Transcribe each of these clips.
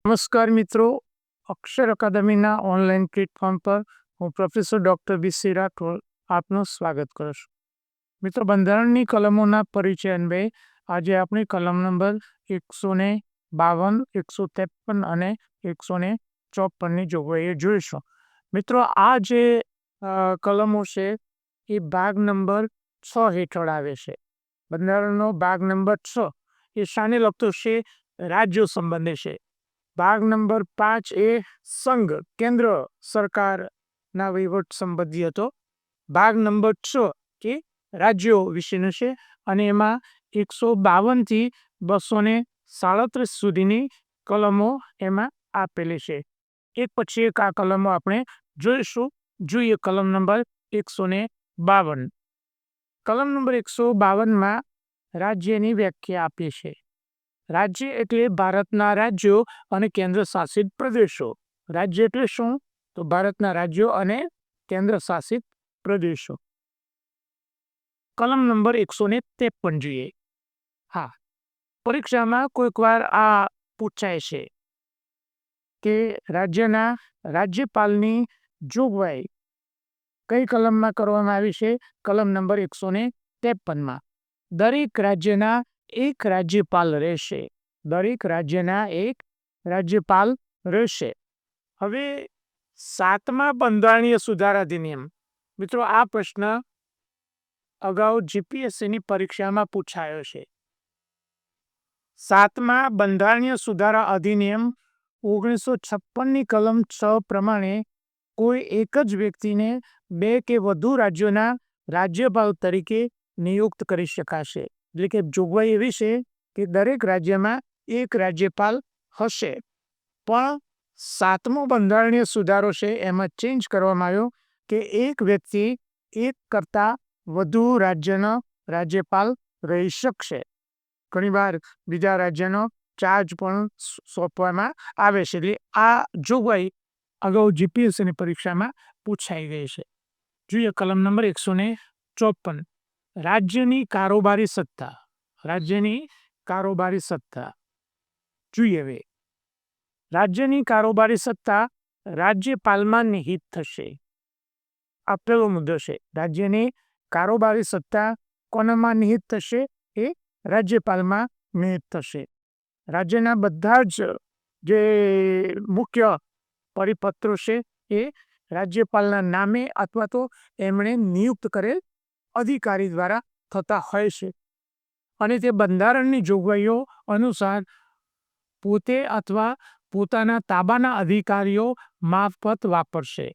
નમસ્કાર મિત્રો, અક્ષર અકાદમીના online platform પર હું પ્રોફેસર ડૉક્ટર બી.સી. રાઠોડ આપનું સ્વાગત કરું છું. મિત્રો, બંધારણની કલમોના પરિચય અન્વયે આજે આપણી કલમ નંબર 152, 153 અને 154ની જોગવાઈઓ જોઈશું. મિત્રો, આ જે કલમો છે એ ભાગ નંબર 6 હેઠળ આવે છે. બંધારણનો ભાગ નંબર 6 એ શાને લગતો છે? રાજ્યો સંબંધે છે. ભાગ નંબર 5 એ સંઘ કેન્દ્ર સરકારના વહીવટ સંબંધી હતો. ભાગ નંબર 6 એ રાજ્યો વિશેનો છે અને એમાં 152 થી 237 સુધીની કલમો એમાં આપેલી છે. એક પછી એક આ કલમો આપણે જોઈશું. જોઈએ કલમ નંબર 152. કલમ નંબર 152માં રાજ્યની વ્યાખ્યા આપી છે. રાજ્ય એટલે ભારતના રાજ્યો અને કેન્દ્ર શાસિત પ્રદેશો. રાજ્ય એટલે શું? તો ભારતના રાજ્યો અને કેન્દ્ર શાસિત પ્રદેશો. કલમ નંબર 153 જોઈએ. હા, પરીક્ષામાં કોઈક વાર આ પૂછાય છે કે રાજ્યના રાજ્યપાલની જોગવાઈ કઈ કલમમાં કરવામાં આવી છે? કલમ નંબર 153માં. દરેક રાજ્યના એક રાજ્યપાલ રહેશે. દરેક રાજ્યના એક રાજ્યપાલ રહેશે. હવે 7મા બંધારણીય સુધારા અધિનિયમ. મિત્રો, આ પ્રશ્ન અગાઉ જીપીએસસીની પરીક્ષામાં પૂછાયો છે. 7મા બંધારણીય સુધારા અધિનિયમ 1956ની કલમ 6 પ્રમાણે કોઈ એક જ વ્યક્તિને 2 કે વધુ રાજ્યોના રાજ્યપાલ તરીકે નિયુક્ત કરી શકાશે. એટલે કે જોગવાઈ એવી છે કે દરેક રાજ્યમાં એક રાજ્યપાલ હશે. પણ 7મો બંધારણીય સુધારો છે એમાં ચેન્જ કરવામાં આવ્યો કે એક વ્યક્તિ એક કરતાં વધુ રાજ્યનો રાજ્યપાલ રહી શકશે. ઘણીવાર બીજા રાજ્યનો ચાર્જ પણ સોંપવામાં આવે છે. એટલે આ જોગવાઈ અગાઉ જીપીએસસીની પરીક્ષામાં પૂછાઈ ગઈ છે. જોઈએ કલમ નંબર 154. રાજ્યની કારોબારી સત્તા. રાજ્યની કારોબારી સત્તા જોઈએ. હવે રાજ્યની કારોબારી સત્તા રાજ્યપાલમાં નિહિત થશે. આ પહેલો મુદ્દો છે. રાજ્યની કારોબારી સત્તા કોનામાં નિહિત થશે? એ રાજ્યપાલમાં નિહિત થશે. રાજ્યના બધા જ જે મુખ્ય પરિપત્રો છે એ રાજ્યપાલના નામે અથવા તો એમણે નિયુક્ત કરેલ અધિકારી દ્વારા થતા હોય છે અને તે બંધારણની જોગવાઈઓ અનુસાર પોતે અથવા પોતાના તાબાના અધિકારીઓ મારફત વાપરશે.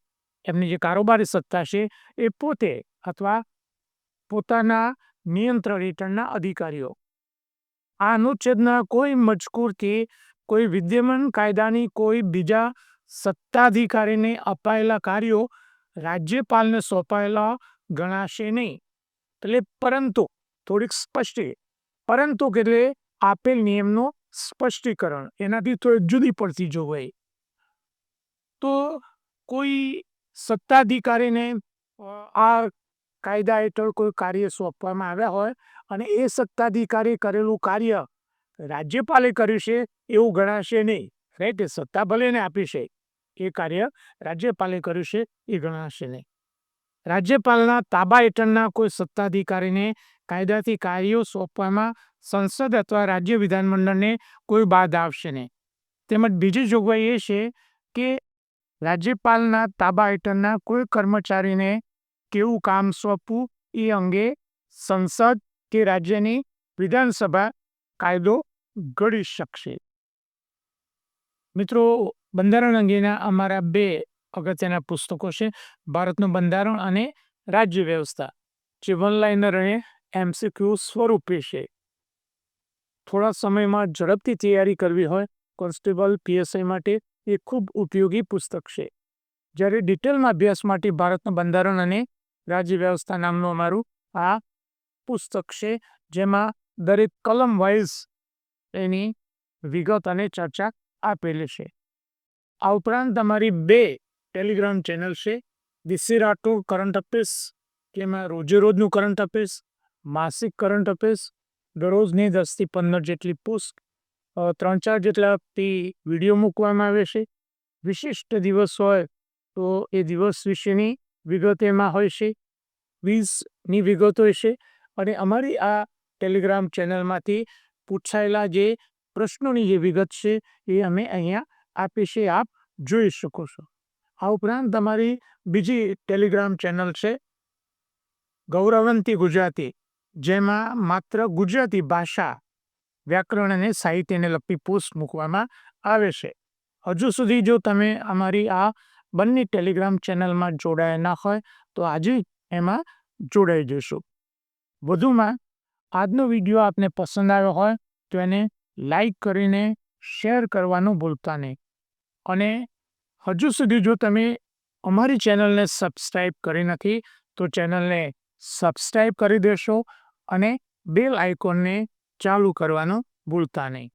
એમની જે કારોબારી સત્તા છે એ પોતે અથવા પોતાના નિયંત્રણ હેઠળના અધિકારીઓ. આ અનુચ્છેદના કોઈ મજકૂરથી કોઈ વિદ્યમાન કાયદાની કોઈ બીજા સત્તાધિકારીને અપાયેલા કાર્યો રાજ્યપાલને સોંપાયેલા ગણાશે નહીં. એટલે પરંતુ થોડીક સ્પષ્ટી, પરંતુ એટલે આપેલ નિયમનું સ્પષ્ટીકરણ, એનાથી થોડી જુદી પડતી જોગવાઈ. તો કોઈ સત્તાધિકારીને આ કાયદા હેઠળ કોઈ કાર્ય સોંપવામાં આવ્યા હોય અને એ સત્તાધિકારી કરેલું કાર્ય રાજ્યપાલે કર્યું છે એવું ગણાશે નહીં. રાઈટ? એ સત્તા ભલે ને આપી છે, એ કાર્ય રાજ્યપાલે કર્યું છે એ ગણાશે નહીં. રાજ્યપાલના તાબા હેઠળના કોઈ સત્તાધિકારીને કાયદાથી કાર્યો સોંપવામાં સંસદ અથવા રાજ્ય વિધાનમંડળને કોઈ બાધ આવશે નહીં. તેમજ બીજી જોગવાઈ એ છે કે રાજ્યપાલના તાબા હેઠળના કોઈ કર્મચારીને કેવું કામ સોંપવું એ અંગે સંસદ કે રાજ્યની વિધાનસભા કાયદો ઘડી શકશે. મિત્રો, બંધારણ અંગેના અમારા 2 અગત્યના પુસ્તકો છે. ભારતનું બંધારણ અને રાજ્ય વ્યવસ્થા, જે વનલાઇનર અને એમસીક્યુ સ્વરૂપે છે. થોડા સમયમાં ઝડપથી તૈયારી કરવી હોય કોન્સ્ટેબલ પીએસઆઈ માટે એ ખૂબ ઉપયોગી પુસ્તક છે. જ્યારે ડિટેલમાં અભ્યાસ માટે ભારતનું બંધારણ અને રાજ્ય વ્યવસ્થા નામનું અમારું આ પુસ્તક છે, જેમાં દરેક કલમ વાઇઝ એની વિગત અને ચર્ચા આપેલી છે. આ ઉપરાંત અમારી 2 ટેલિગ્રામ ચેનલ છે. બી.સી. રાઠોડ કરંટ અફેર્સ, જેમાં રોજે રોજનું કરંટ અફેર્સ, માસિક કરંટ અફેર્સ, દરરોજની 10 થી 15 જેટલી પોસ્ટ 3-4 જેટલા તે વિડીયો મૂકવામાં આવે છે. વિશિષ્ટ દિવસ હોય તો એ દિવસ વિશેની વિગત એમાં હોય છે, ક્વિઝની વિગત હોય છે અને અમારી આ ટેલિગ્રામ ચેનલમાંથી પૂછાયેલા જે પ્રશ્નોની જે વિગત છે એ અમે અહીંયા આપીએ છીએ, આપ જોઈ શકો છો. આ ઉપરાંત તમારી બીજી ટેલિગ્રામ ચેનલ છે ગૌરવંતી ગુજરાતી, જેમાં માત્ર ગુજરાતી ભાષા, વ્યાકરણ અને સાહિત્યને લગતી પોસ્ટ મૂકવામાં આવે છે. હજુ સુધી જો તમે અમારી આ બંને ટેલિગ્રામ ચેનલમાં જોડાયા ના હોય તો આજે એમાં જોડાઈ જશો. વધુમાં આજનો વિડીયો આપને પસંદ આવ્યો હોય તો એને લાઈક કરીને શેર કરવાનું ભૂલતા નહીં. અને હજુ સુધી જો તમે અમારી ચેનલને સબસ્ક્રાઈબ કરી નથી તો ચેનલને સબસ્ક્રાઈબ કરી દેશો અને બેલ આઇકોનને ચાલુ કરવાનું ભૂલતા નહીં.